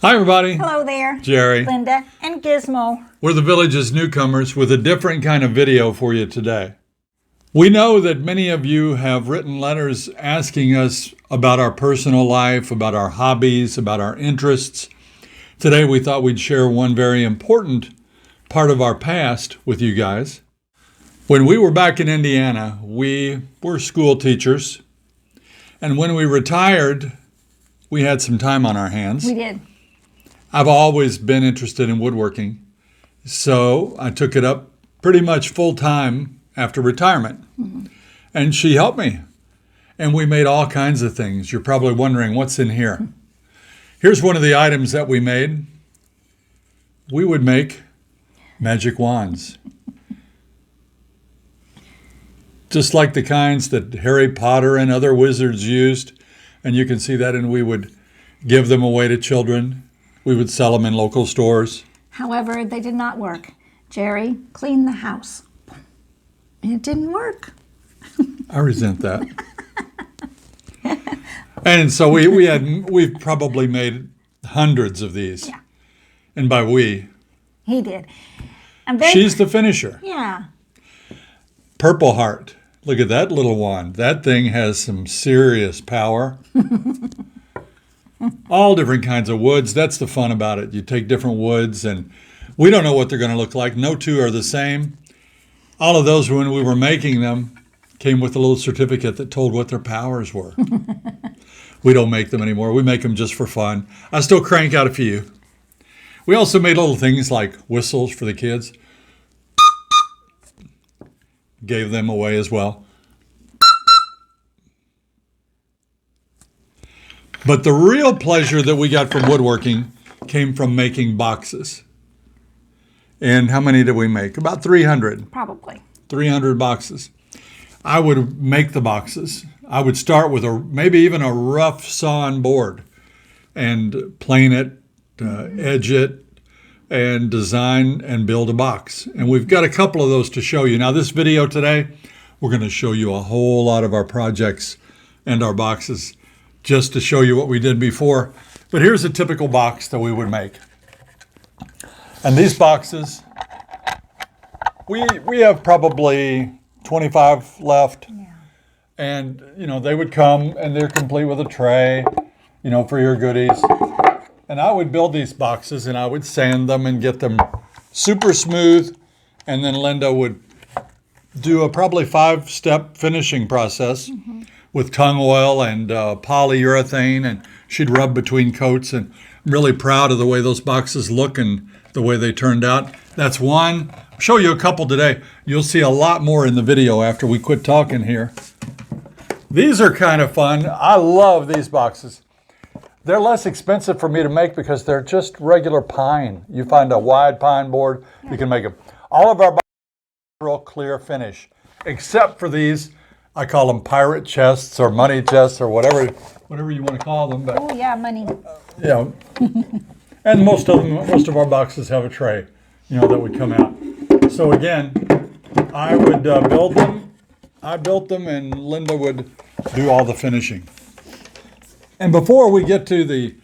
Hi, everybody. Hello there. Jerry. Linda and Gizmo. We're the Village's Newcomers with a different kind of video for you today. We know that many of you have written letters asking us about our personal life, about our hobbies, about our interests. Today we thought we'd share one very important part of our past with you guys. When we were back in Indiana, we were school teachers. And when we retired, we had some time on our hands. We did. I've always been interested in woodworking, so I took it up pretty much full time after retirement. Mm-hmm. And she helped me, and we made all kinds of things. You're probably wondering what's in here. Here's one of the items that we made. We would make magic wands, just like the kinds that Harry Potter and other wizards used, and you can see that, and we would give them away to children. We would sell them in local stores. However, they did not work. Jerry cleaned the house. It didn't work. I resent that. And so we've probably made hundreds of these. Yeah. And by we, he did. And she's the finisher. Yeah. Purple Heart. Look at that little wand. That thing has some serious power. All different kinds of woods. That's the fun about it. You take different woods, and we don't know what they're going to look like. No two are the same. All of those, when we were making them, came with a little certificate that told what their powers were. We don't make them anymore. We make them just for fun. I still crank out a few. We also made little things like whistles for the kids. Gave them away as well. But the real pleasure that we got from woodworking came from making boxes. And how many did we make? About 300. Probably. 300 boxes. I would make the boxes. I would start with maybe even a rough sawn board and plane it, edge it, and design and build a box. And we've got a couple of those to show you. Now, this video today, we're going to show you a whole lot of our projects and our boxes, just to show you what we did before. But here's a typical box that we would make. And these boxes, we have probably 25 left. Yeah. And, they would come and they're complete with a tray, for your goodies. And I would build these boxes and I would sand them and get them super smooth. And then Linda would do a probably 5-step finishing process. Mm-hmm. With tung oil and polyurethane, and she'd rub between coats, and I'm really proud of the way those boxes look and the way they turned out. That's one. I'll show you a couple today. You'll see a lot more in the video after we quit talking here. These are kind of fun. I love these boxes. They're less expensive for me to make because they're just regular pine. You find a wide pine board, you can make them. All of our boxes are real clear finish, except for these. I call them pirate chests or money chests or whatever you want to call them. But oh yeah, money. Yeah. And most of our boxes have a tray, that would come out. So again, I would build them. I built them, and Linda would do all the finishing. And before we get to the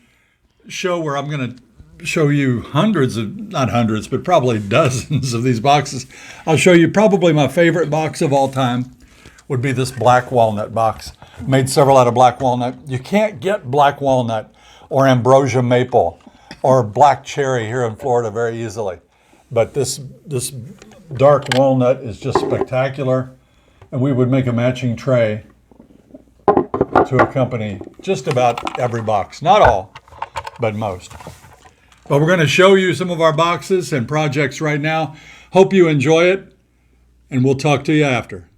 show where I'm going to show you not hundreds, but probably dozens of these boxes, I'll show you probably my favorite box of all time. Would be this black walnut box. Made several out of black walnut. You can't get black walnut or ambrosia maple or black cherry here in Florida very easily. But this dark walnut is just spectacular. And we would make a matching tray to accompany just about every box. Not all, but most. But we're going to show you some of our boxes and projects right now. Hope you enjoy it, and we'll talk to you after.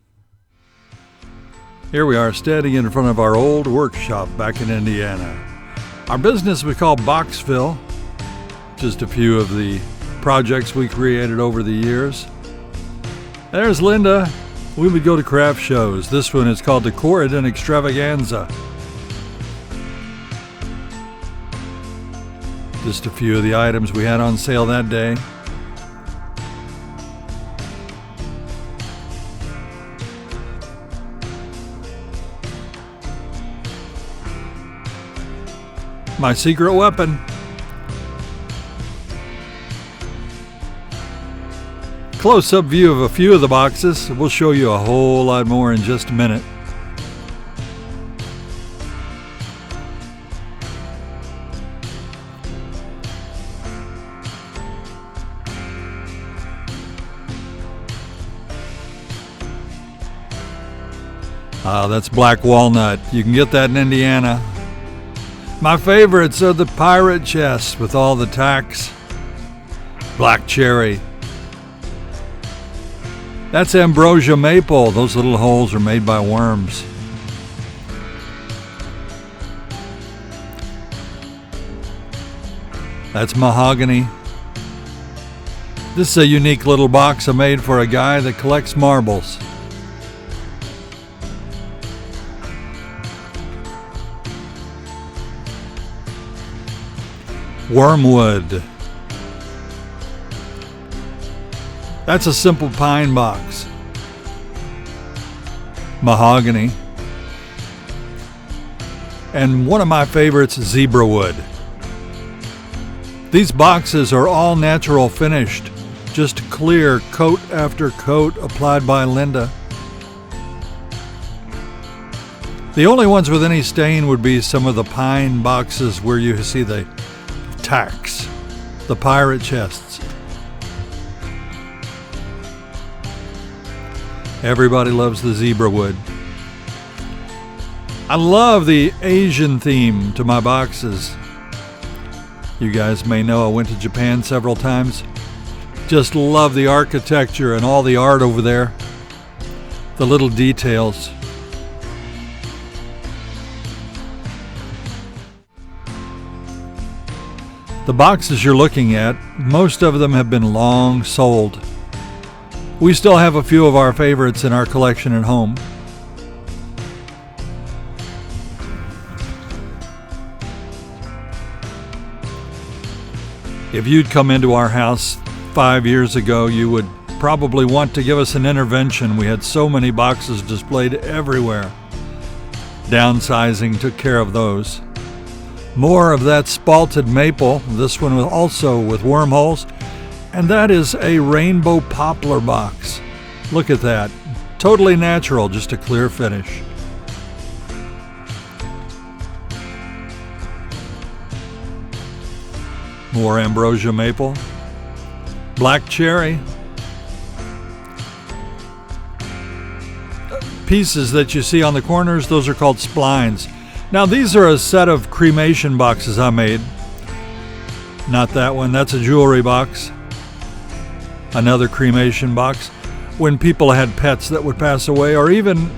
Here we are standing in front of our old workshop back in Indiana. Our business we call Boxville. Just a few of the projects we created over the years. There's Linda. We would go to craft shows. This one is called the Corridon Extravaganza. Just a few of the items we had on sale that day. My secret weapon. Close-up view of a few of the boxes. We'll show you a whole lot more in just a minute. That's black walnut. You can get that in Indiana. My favorites are the pirate chests with all the tacks. Black cherry. That's ambrosia maple. Those little holes are made by worms. That's mahogany. This is a unique little box I made for a guy that collects marbles. Wormwood. That's a simple pine box. Mahogany. And one of my favorites, zebra wood. These boxes are all natural finished, just clear coat after coat applied by Linda. The only ones with any stain would be some of the pine boxes where you see the tacks, the pirate chests. Everybody loves the zebra wood. I love the Asian theme to my boxes. You guys may know I went to Japan several times. Just love the architecture and all the art over there. The little details. The boxes you're looking at, most of them have been long sold. We still have a few of our favorites in our collection at home. If you'd come into our house 5 years ago, you would probably want to give us an intervention. We had so many boxes displayed everywhere. Downsizing took care of those. More of that spalted maple, this one also with wormholes, and that is a rainbow poplar box. Look at that. Totally natural, just a clear finish. More ambrosia maple. Black cherry. Pieces that you see on the corners, those are called splines. Now these are a set of cremation boxes I made. Not that one, that's a jewelry box. Another cremation box. When people had pets that would pass away, or even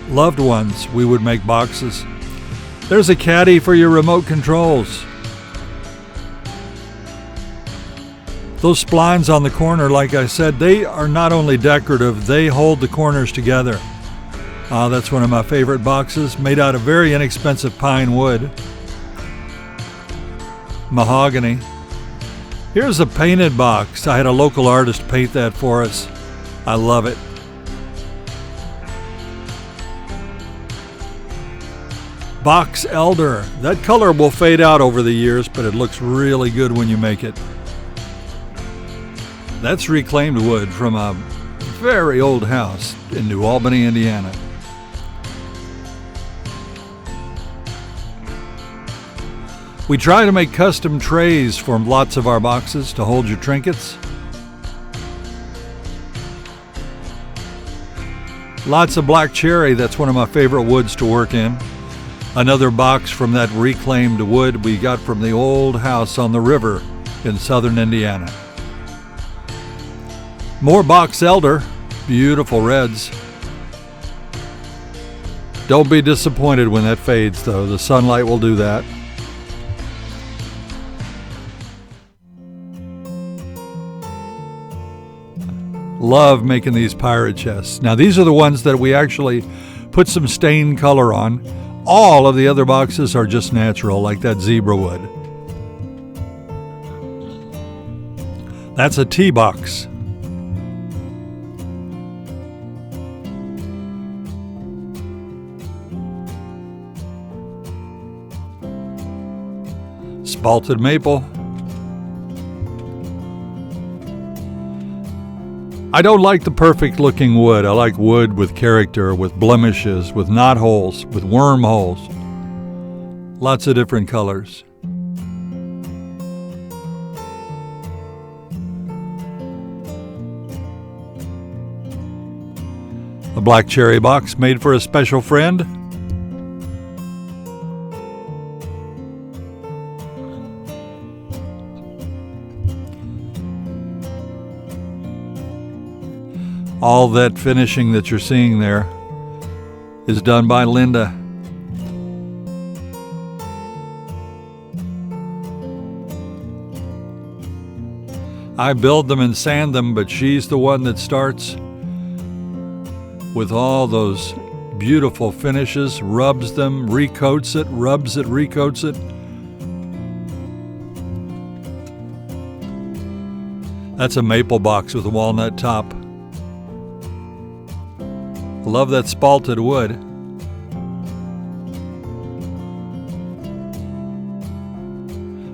loved ones, we would make boxes. There's a caddy for your remote controls. Those splines on the corner, like I said, they are not only decorative, they hold the corners together. That's one of my favorite boxes, made out of very inexpensive pine wood. Mahogany. Here's a painted box. I had a local artist paint that for us. I love it. Box elder. That color will fade out over the years, but it looks really good when you make it. That's reclaimed wood from a very old house in New Albany, Indiana. We try to make custom trays for lots of our boxes to hold your trinkets. Lots of black cherry, that's one of my favorite woods to work in. Another box from that reclaimed wood we got from the old house on the river in southern Indiana. More box elder, beautiful reds. Don't be disappointed when that fades though, the sunlight will do that. Love making these pirate chests. Now these are the ones that we actually put some stained color on. All of the other boxes are just natural, like that zebra wood. That's a tea box. Spalted maple. I don't like the perfect looking wood. I like wood with character, with blemishes, with knotholes, with wormholes. Lots of different colors. A black cherry box made for a special friend. All that finishing that you're seeing there is done by Linda. I build them and sand them, but she's the one that starts with all those beautiful finishes, rubs them, recoats it, rubs it, recoats it. That's a maple box with a walnut top. Love that spalted wood.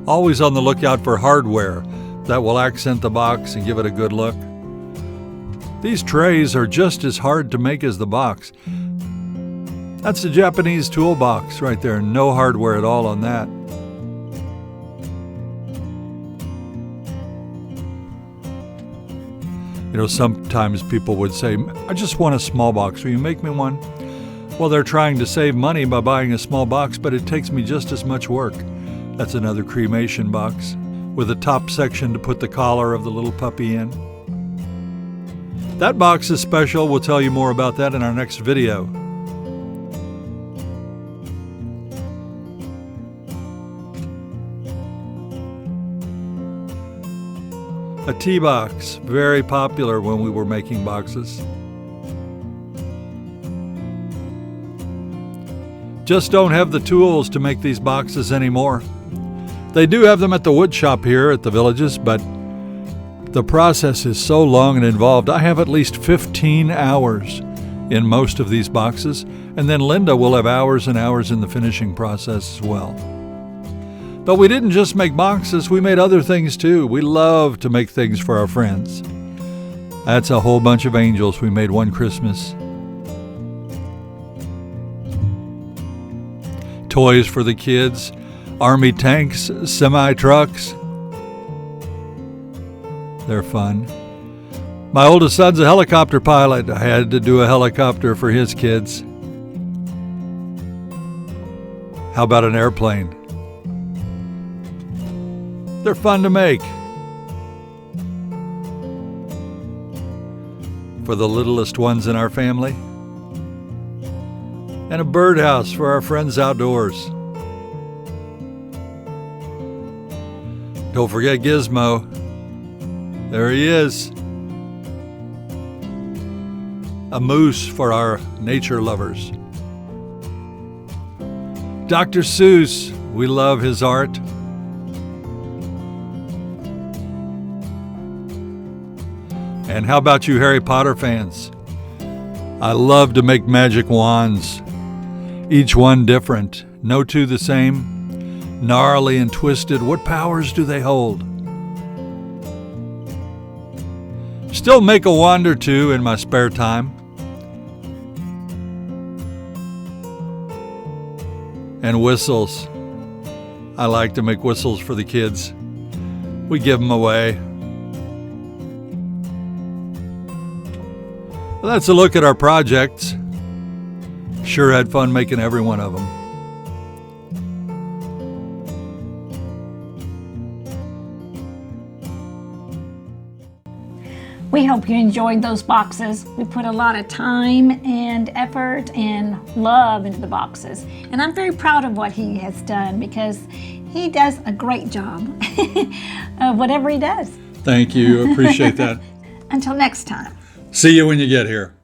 Always on the lookout for hardware that will accent the box and give it a good look. These trays are just as hard to make as the box. That's the Japanese toolbox right there. No hardware at all on that. You know, sometimes people would say, I just want a small box. Will you make me one? Well, they're trying to save money by buying a small box, but it takes me just as much work. That's another cremation box with a top section to put the collar of the little puppy in. That box is special. We'll tell you more about that in our next video. A tea box, very popular when we were making boxes. Just don't have the tools to make these boxes anymore. They do have them at the wood shop here at the Villages, but the process is so long and involved. I have at least 15 hours in most of these boxes, and then Linda will have hours and hours in the finishing process as well. But we didn't just make boxes, we made other things too. We love to make things for our friends. That's a whole bunch of angels we made one Christmas. Toys for the kids, army tanks, semi-trucks. They're fun. My oldest son's a helicopter pilot. I had to do a helicopter for his kids. How about an airplane? They're fun to make. For the littlest ones in our family. And a birdhouse for our friends outdoors. Don't forget Gizmo. There he is. A moose for our nature lovers. Dr. Seuss, we love his art. And how about you Harry Potter fans? I love to make magic wands. Each one different, no two the same, gnarly and twisted. What powers do they hold? Still make a wand or two in my spare time. And whistles. I like to make whistles for the kids. We give them away. Well, that's a look at our projects. Sure had fun making every one of them. We hope you enjoyed those boxes. We put a lot of time and effort and love into the boxes. And I'm very proud of what he has done because he does a great job of whatever he does. Thank you. Appreciate that. Until next time. See you when you get here.